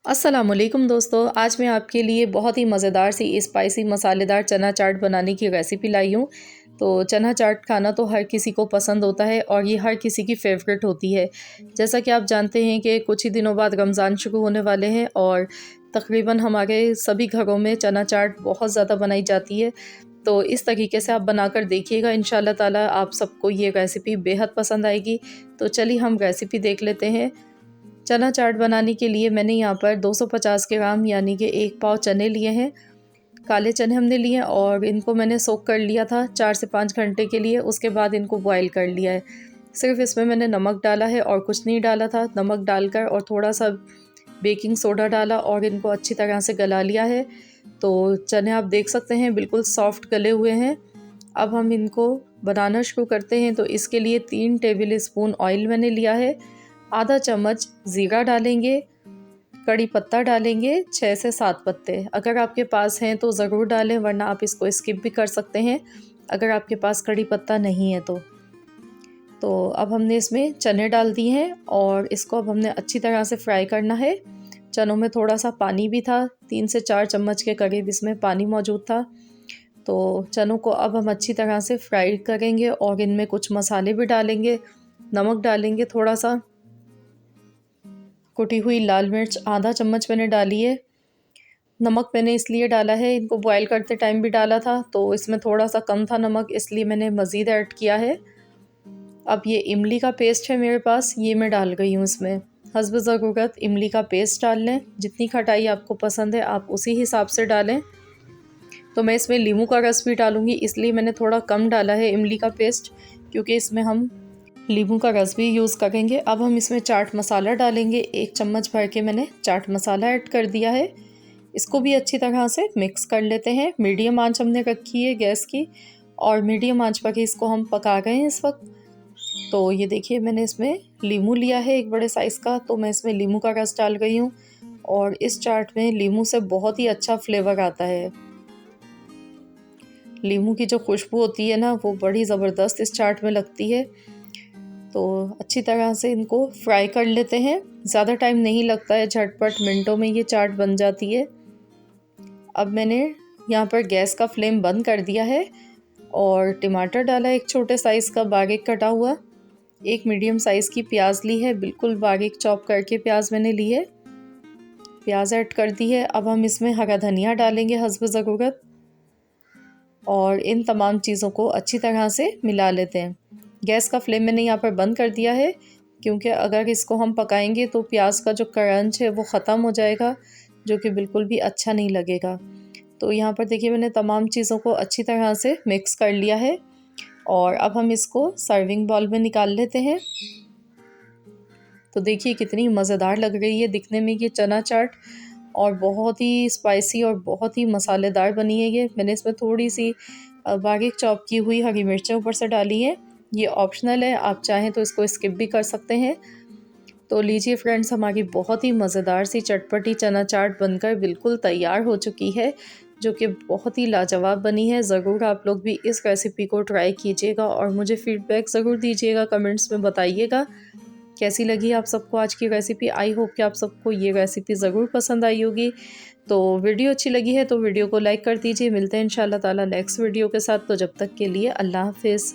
अस्सलामुअलैकुम दोस्तों, आज मैं आपके लिए बहुत ही मज़ेदार सी स्पाइसी मसालेदार चना चाट बनाने की रेसिपी लाई हूँ। तो चना चाट खाना तो हर किसी को पसंद होता है और ये हर किसी की फेवरेट होती है। जैसा कि आप जानते हैं कि कुछ ही दिनों बाद रमज़ान शुरू होने वाले हैं और तकरीबन हमारे सभी घरों में चना चाट बहुत ज़्यादा बनाई जाती है। तो इस तरीके से आप बनाकर देखिएगा, इंशाल्लाह ताला आप सबको ये रेसिपी बेहद पसंद आएगी। तो चलिए हम रेसिपी देख लेते हैं। चना चाट बनाने के लिए मैंने यहाँ पर 250 ग्राम यानी कि 1 पाव चने लिए हैं। काले चने हमने लिए हैं और इनको मैंने सोक कर लिया था 4 से 5 घंटे के लिए। उसके बाद इनको बॉईल कर लिया है। सिर्फ इसमें मैंने नमक डाला है और कुछ नहीं डाला था। नमक डालकर और थोड़ा सा बेकिंग सोडा डाला और इनको अच्छी तरह से गला लिया है। तो चने आप देख सकते हैं बिल्कुल सॉफ्ट गले हुए हैं। अब हम इनको बनाना शुरू करते हैं। तो इसके लिए 3 टेबल स्पून ऑयल मैंने लिया है। आधा चम्मच ज़ीरा डालेंगे, कड़ी पत्ता डालेंगे 6 से 7 पत्ते। अगर आपके पास हैं तो ज़रूर डालें, वरना आप इसको स्किप भी कर सकते हैं अगर आपके पास कड़ी पत्ता नहीं है तो अब हमने इसमें चने डाल दिए हैं और इसको अब हमने अच्छी तरह से फ्राई करना है। चनों में थोड़ा सा पानी भी था, 3 से 4 चम्मच के करीब इसमें पानी मौजूद था। तो चनों को अब हम अच्छी तरह से फ्राई करेंगे और इनमें कुछ मसाले भी डालेंगे। नमक डालेंगे थोड़ा सा, कुटी हुई लाल मिर्च आधा चम्मच मैंने डाली है। नमक मैंने इसलिए डाला है, इनको बॉईल करते टाइम भी डाला था तो इसमें थोड़ा सा कम था नमक, इसलिए मैंने मज़ीद ऐड किया है। अब ये इमली का पेस्ट है मेरे पास, ये मैं डाल गई हूँ इसमें। हस्ब ज़रूरत इमली का पेस्ट डाल लें, जितनी खटाई आपको पसंद है आप उसी हिसाब से डालें। तो मैं इसमें नींबू का रस भी डालूँगी, इसलिए मैंने थोड़ा कम डाला है इमली का पेस्ट, क्योंकि इसमें हम नींबू का रस भी यूज़ करेंगे। अब हम इसमें चाट मसाला डालेंगे। 1 चम्मच भर के मैंने चाट मसाला ऐड कर दिया है। इसको भी अच्छी तरह से मिक्स कर लेते हैं। मीडियम आंच हमने रखी है गैस की और मीडियम आंच पर ही इसको हम पका रहे हैं इस वक्त। तो ये देखिए मैंने इसमें नींबू लिया है 1 बड़े साइज़ का, तो मैं इसमें नींबू का रस डाल गई हूँ और इस चाट में नींबू से बहुत ही अच्छा फ्लेवर आता है। नींबू की जो खुशबू होती है ना, वो बड़ी ज़बरदस्त इस चाट में लगती है। तो अच्छी तरह से इनको फ्राई कर लेते हैं। ज़्यादा टाइम नहीं लगता है, झटपट मिनटों में ये चाट बन जाती है। अब मैंने यहाँ पर गैस का फ्लेम बंद कर दिया है और टमाटर डाला 1 छोटे साइज़ का बारीक कटा हुआ। 1 मीडियम साइज़ की प्याज ली है, बिल्कुल बारीक चॉप करके प्याज मैंने ली है। प्याज ऐड कर दी है। अब हम इसमें हरा धनिया डालेंगे हस्ब ज़रूरत और इन तमाम चीज़ों को अच्छी तरह से मिला लेते हैं। गैस का फ्लेम मैंने यहाँ पर बंद कर दिया है, क्योंकि अगर इसको हम पकाएंगे तो प्याज का जो क्रंच है वो ख़त्म हो जाएगा, जो कि बिल्कुल भी अच्छा नहीं लगेगा। तो यहाँ पर देखिए मैंने तमाम चीज़ों को अच्छी तरह से मिक्स कर लिया है और अब हम इसको सर्विंग बाउल में निकाल लेते हैं। तो देखिए कितनी मज़ेदार लग रही है दिखने में ये चना चाट और बहुत ही स्पाइसी और बहुत ही मसालेदार बनी है ये। मैंने इसमें थोड़ी सी बारीक चॉप की हुई हरी मिर्चें ऊपर से डाली हैं। ये ऑप्शनल है, आप चाहें तो इसको स्किप भी कर सकते हैं। तो लीजिए फ्रेंड्स, हमारी बहुत ही मज़ेदार सी चटपटी चना चाट बनकर बिल्कुल तैयार हो चुकी है, जो कि बहुत ही लाजवाब बनी है। ज़रूर आप लोग भी इस रेसिपी को ट्राई कीजिएगा और मुझे फ़ीडबैक ज़रूर दीजिएगा, कमेंट्स में बताइएगा कैसी लगी आप सबको आज की रेसिपी। आई होप कि आप सबको ये रेसिपी ज़रूर पसंद आई होगी। तो वीडियो अच्छी लगी है तो वीडियो को लाइक कर दीजिए। मिलते हैं इंशाल्लाह ताला नेक्स्ट वीडियो के साथ। तो जब तक के लिए अल्लाह हाफ़िज़।